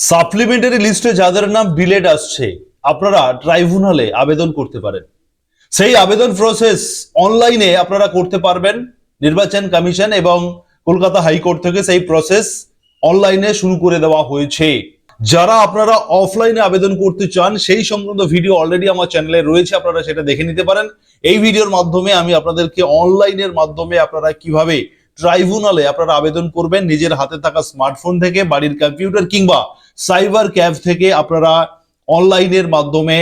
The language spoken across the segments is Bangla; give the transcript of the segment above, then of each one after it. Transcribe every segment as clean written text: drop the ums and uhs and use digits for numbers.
সাপ্লিমেন্টারি লিস্টে যাদের নাম ডিলেট আসছে আপনারা ট্রাইব্যুনালে আবেদন করতে পারেন। সেই আবেদন প্রসেস অনলাইনে আপনারা করতে পারবেন। নির্বাচন কমিশন এবং কলকাতা হাইকোর্ট থেকে সেই প্রসেস অনলাইনে শুরু করে দেওয়া হয়েছে। যারা আপনারা অফলাইনে আবেদন করতে চান সেই সংক্রান্ত ভিডিও অলরেডি আমার চ্যানেলে রয়েছে, আপনারা সেটা দেখে নিতে পারেন। এই ভিডিওর মাধ্যমে আমি আপনাদেরকে অনলাইনের মাধ্যমে আপনারা কিভাবে ট্রাইব্যুনালে আপনারা আবেদন করবেন নিজের হাতে থাকা স্মার্টফোন থেকে, বাড়ির কম্পিউটার কিংবা সাইবার ক্যাফ থেকে আপনারা অনলাইনের মাধ্যমে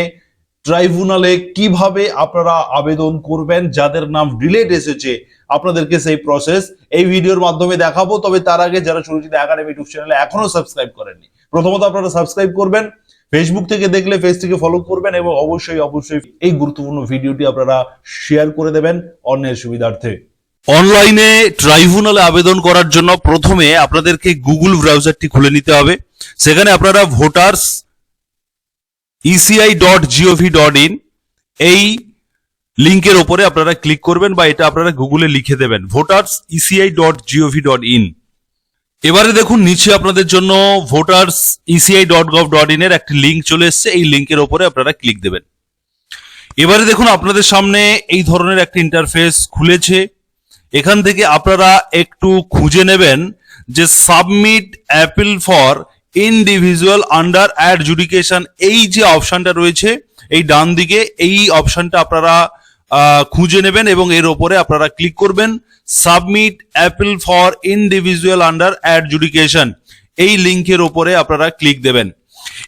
ট্রাইব্যুনালে কিভাবে আপনারা আবেদন করবেন যাদের নাম ডিলেট এসেছে আপনাদেরকে সেই প্রসেস এই ভিডিওর মাধ্যমে দেখাবো। তবে তার আগে যারা সুরজিৎ একাডেমি ইউটিউব চ্যানেলে এখনো সাবস্ক্রাইব করেননি, প্রথমত আপনারা সাবস্ক্রাইব করবেন। ফেসবুক থেকে দেখলে পেজটিকে ফলো করবেন এবং অবশ্যই এই গুরুত্বপূর্ণ ভিডিওটি আপনারা শেয়ার করে দেবেন অন্যের সুবিধার্থে। অনলাইনে ট্রাইব্যুনালে আবেদন করার জন্য প্রথমে আপনাদেরকে গুগল ব্রাউজারটি খুলে নিতে হবে। সেখানে আপনারা ভোটার্স eci.gov.in এই লিংকের উপরে আপনারা ক্লিক করবেন, বা এটা আপনারা গুগলে লিখে দেবেন ভোটার্স eci.gov.in। এবারে দেখুন নিচে আপনাদের জন্য ভোটার্স eci.gov.in এর একটি লিংক চলে এসেছে, এই লিংকের উপরে আপনারা ক্লিক দেবেন। এবারে দেখুন আপনাদের সামনে এই ধরনের একটা ইন্টারফেস খুলেছে। এখান থেকে আপনারা একটু খুঁজে নেবেন যে submit appeal for individual under adjudication, এই যে অপশনটা রয়েছে এই ডান দিকে, এই অপশনটা আপনারা খুঁজে নেবেন এবং এর উপরে আপনারা ক্লিক করবেন submit appeal for individual under adjudication, এই লিংকের উপরে আপনারা ক্লিক দেবেন।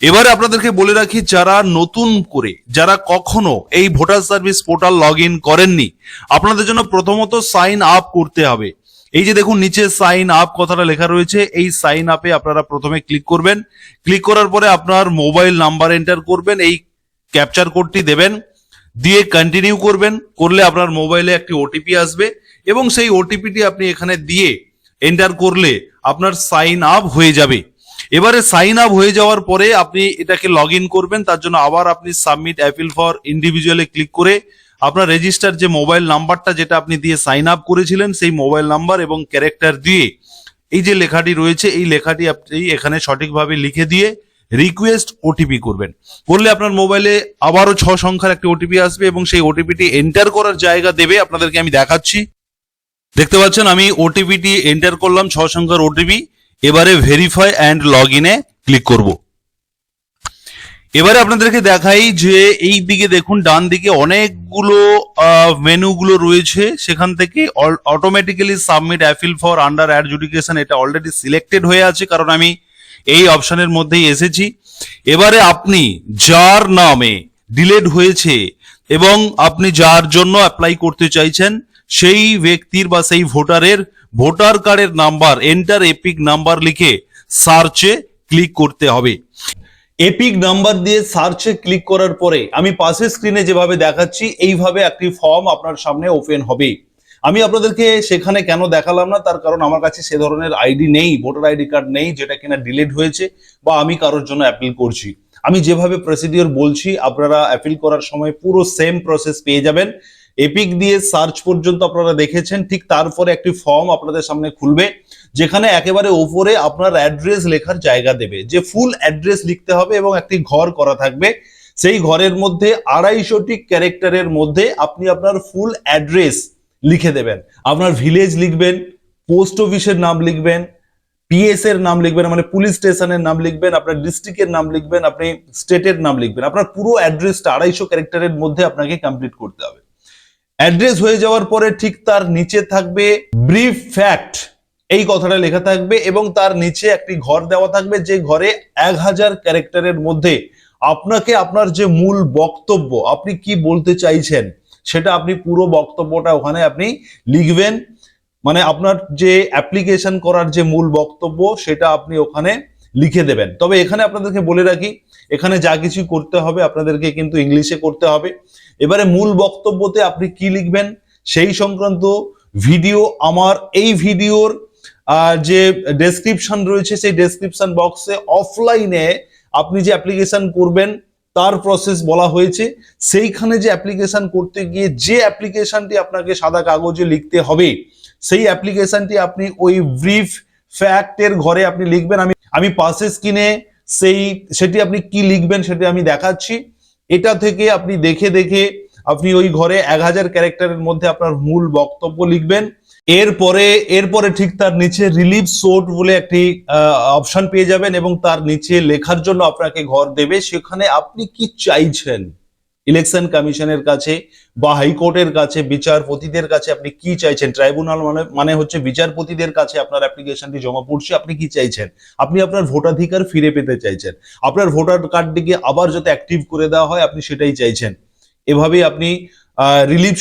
এবারে আপনাদেরকে বলে রাখি, যারা নতুন করে যারা কখনো এই voter service portal log in করেননি, আপনাদের জন্য প্রথমত সাইন আপ করতে হবে। এই যে দেখুন নিচে সাইন আপ কথাটা লেখা রয়েছে, এই সাইন আপে আপনারা প্রথমে ক্লিক করবেন। ক্লিক করার পরে আপনার মোবাইল নাম্বার এন্টার করবেন, এই ক্যাপচার কোডটি দেবেন, দিয়ে কন্টিনিউ করবেন। করলে আপনার মোবাইলে একটি ওটিপি আসবে এবং সেই ওটিপিটি আপনি এখানে দিয়ে এন্টার করলে আপনার সাইন আপ হয়ে যাবে। এবারে সাইন আপ হয়ে যাওয়ার পরে আপনি এটাকে লগ ইন করবেন। তার জন্য আবার আপনি সাবমিট অ্যাপিল ফর ইন্ডিভিজুয়ালে ক্লিক করে আপনার রেজিস্টার যে মোবাইল নাম্বারটা যেটা আপনি দিয়ে সাইন আপ করেছিলেন সেই মোবাইল নাম্বার এবং ক্যারেক্টার দিয়ে এই যে লেখাটি রয়েছে এই লেখাটি আপনি এখানে সঠিকভাবে লিখে দিয়ে রিকোয়েস্ট ওটিপি করবেন। করলে আপনার মোবাইলে আবারও 6 সংখ্যার একটি ওটিপি আসবে এবং সেই ওটিপিটি এন্টার করার জায়গা দেবে। আপনাদেরকে আমি দেখাচ্ছি, দেখতে পাচ্ছেন আমি ওটিপিটি এন্টার করলাম, 6 সংখ্যার ওটিপি। এবারে ভেরিফাই অ্যান্ড লগ ইনে ক্লিক করব। এবারে আপনাদেরকে দেখাই যে এই দিকে দেখুন ডান দিকে অনেকগুলো মেনুগুলো রয়েছে, সেখান থেকে automatically submit appeal for under adjudication এটা অলরেডি সিলেক্টেড হয়ে আছে, কারণ আমি এই অপশনের মধ্যেই এসেছি। এবারে আপনি যার নামে ডিলেট হয়েছে এবং আপনি যার জন্য অ্যাপ্লাই করতে চাইছেন সেই ব্যক্তির বা সেই ভোটারের ভোটার কার্ডের নাম্বার এন্টার এপিক নাম্বার লিখে সার্চে ক্লিক করতে হবে। এপিক নাম্বার দিয়ে সার্চে ক্লিক করার পরে আমি পাশের স্ক্রিনে যেভাবে দেখাচ্ছি এইভাবে একটি ফর্ম আপনার সামনে ওপেন হবে। আমি আপনাদেরকে সেখানে কেন দেখালাম না, তার কারণ আমার কাছে সে ধরনের আইডি নেই, ভোটার আইডি কার্ড নেই যেটা কিনা ডিলিট হয়েছে বা আমি কারোর জন্য অ্যাপিল করছি। আমি যেভাবে প্রসিডিওর বলছি আপনারা অ্যাপিল করার সময় পুরো সেম প্রসেস পেয়ে যাবেন। এপিক দিয়ে সার্চ পর্যন্ত আপনারা দেখেছেন, ঠিক তারপরে একটি ফর্ম আপনাদের সামনে খুলবে যেখানে একেবারে ওপরে আপনার অ্যাড্রেস লেখার জায়গা দেবে, যে ফুল অ্যাড্রেস লিখতে হবে এবং একটি ঘর করা থাকবে। সেই ঘরের মধ্যে 250টি ক্যারেক্টারের মধ্যে আপনি আপনার ফুল অ্যাড্রেস লিখে দেবেন। আপনার ভিলেজ লিখবেন, পোস্ট অফিসের নাম লিখবেন, পিএস এর নাম লিখবেন মানে পুলিশ স্টেশনের নাম লিখবেন, আপনার ডিস্ট্রিক্টের নাম লিখবেন, আপনি স্টেটের নাম লিখবেন। আপনার পুরো অ্যাড্রেসটা 250 ক্যারেক্টারের মধ্যে আপনাকে কমপ্লিট করতে হবে। অ্যাড্রেস হয়ে যাওয়ার পরে ঠিক তার নিচে থাকবে ব্রিফ ফ্যাক্ট, এই কথাটা লেখা থাকবে এবং তার নিচে একটি ঘর দেওয়া থাকবে যে ঘরে 1000 ক্যারেক্টারের মধ্যে আপনাকে আপনার যে মূল বক্তব্য আপনি কি বলতে চাইছেন সেটা আপনি পুরো বক্তব্যটা ওখানে আপনি লিখবেন। মানে আপনার যে অ্যাপ্লিকেশন করার যে মূল বক্তব্য সেটা আপনি ওখানে লিখে দেবেন। তবে এখানে আপনাদেরকে বলে রাখি, এখানে যা কিছু করতে হবে আপনাদেরকে কিন্তু ইংলিশে করতে হবে। এবারে মূল বক্তব্যতে আপনি কি লিখবেন সেই সংক্রান্ত ভিডিও আমার এই ভিডিওর যে ডেসক্রিপশন রয়েছে সেই ডেসক্রিপশন বক্সে অফলাইনে আপনি যে অ্যাপ্লিকেশন করবেন তার প্রসেস বলা হয়েছে। সেইখানে যে অ্যাপ্লিকেশন করতে গিয়ে যে অ্যাপ্লিকেশনটি আপনাকে সাদা কাগজে লিখতে হবে সেই অ্যাপ্লিকেশনটি আপনি ওই ব্রিফ ফ্যাক্টের ঘরে আপনি লিখবেন। আমি পাশে স্ক্রিনে সেটি আপনি কি লিখবেন সেটা আমি দেখাচ্ছি। এটা থেকে আপনি দেখে দেখে আপনি ওই ঘরে 1000 ক্যারেক্টারের মধ্যে আপনার মূল বক্তব্য লিখবেন। এরপরে ঠিক তার নিচে রিলিভ সোর্ট বলে একটি অপশন পেয়ে যাবেন এবং তার নিচে লেখার জন্য আপনাকে ঘর দেবে, সেখানে আপনি কি চাইছেন ইলেকশন কমিশনের কাছে বা হাইকোর্টের কাছে, বিচারপতিদের কাছে আপনি কি চাইছেন। ট্রাইব্যুনাল মানে হচ্ছে বিচারপতিদের কাছে আপনার অ্যাপ্লিকেশনটি জমা পড়ছে। আপনি কি চাইছেন? আপনি আপনার ভোটাধিকার ফিরে পেতে চাইছেন, আপনার ভোটার কার্ডটিকে আবার যাতে অ্যাক্টিভ করে দেওয়া হয় আপনি সেটাই চাইছেন। এভাবেই আপনি রিলিফ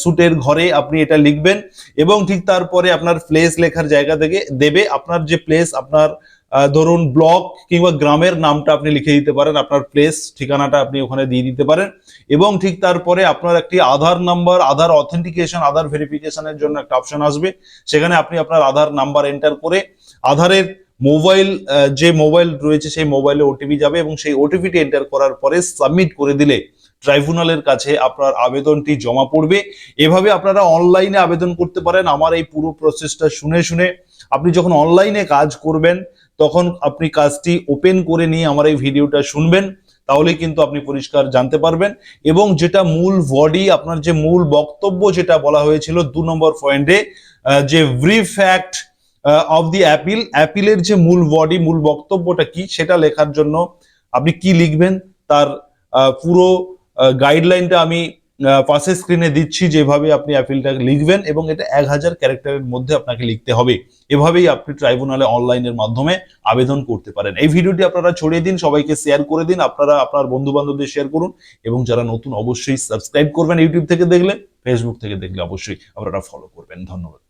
সুটের ঘরে আপনি এটা লিখবেন এবং ঠিক তারপরে আপনার প্লেস লেখার জায়গা থেকে দেবে। আপনার যে প্লেস, আপনার ধরুন ব্লক কিংবা গ্রামের নামটা আপনি লিখে দিতে পারেন, আপনার প্লেস ঠিকানাটা আপনি ওখানে দিয়ে দিতে পারেন এবং ঠিক তারপরে আপনার একটি আধার নাম্বার, আধার অথেন্টিকেশন, আধার ভেরিফিকেশনের জন্য একটা অপশন আসবে। সেখানে আপনি আপনার আধার নাম্বার এন্টার করে আধারের মোবাইল যে মোবাইল রয়েছে সেই মোবাইলে ওটিপি যাবে এবং সেই ওটিপিটি এন্টার করার পরে সাবমিট করে দিলে ট্রাইব্যুনালের কাছে আপনার আবেদনটি জমা পড়বে। এভাবে আপনারা অনলাইনে আবেদন করতে পারেন। আমার এই পুরো প্রসেসটা শুনে শুনে আপনি যখন অনলাইনে কাজ করবেন তখন আপনি কাজটি ওপেন করে নিয়ে আমার এই ভিডিওটা শুনবেন, তাহলে কিন্তু আপনি পরিষ্কার জানতে পারবেন। এবং যেটা মূল বডি, আপনার যে মূল বক্তব্য যেটা বলা হয়েছিল 2 নম্বর পয়েন্টে, যে ব্রিফ ফ্যাক্ট অফ দি অ্যাপিলের যে মূল বডি, মূল বক্তব্যটা কি সেটা লেখার জন্য আপনি কি লিখবেন তার পুরো গাইডলাইনটা আমি পাশে স্ক্রিনে দিচ্ছি, যেভাবে আপনি অ্যাপিলটা লিখবেন এবং এটা 1000 ক্যারেক্টারের মধ্যে আপনাকে লিখতে হবে। এভাবেই আপনি ট্রাইব্যুনালে অনলাইনের মাধ্যমে আবেদন করতে পারেন। এই ভিডিওটি আপনারা ছড়িয়ে দিন, সবাইকে শেয়ার করে দিন, আপনারা আপনার বন্ধু বান্ধবদের শেয়ার করুন এবং যারা নতুন অবশ্যই সাবস্ক্রাইব করবেন। ইউটিউব থেকে দেখলে, ফেসবুক থেকে দেখলে অবশ্যই আপনারা ফলো করবেন। ধন্যবাদ।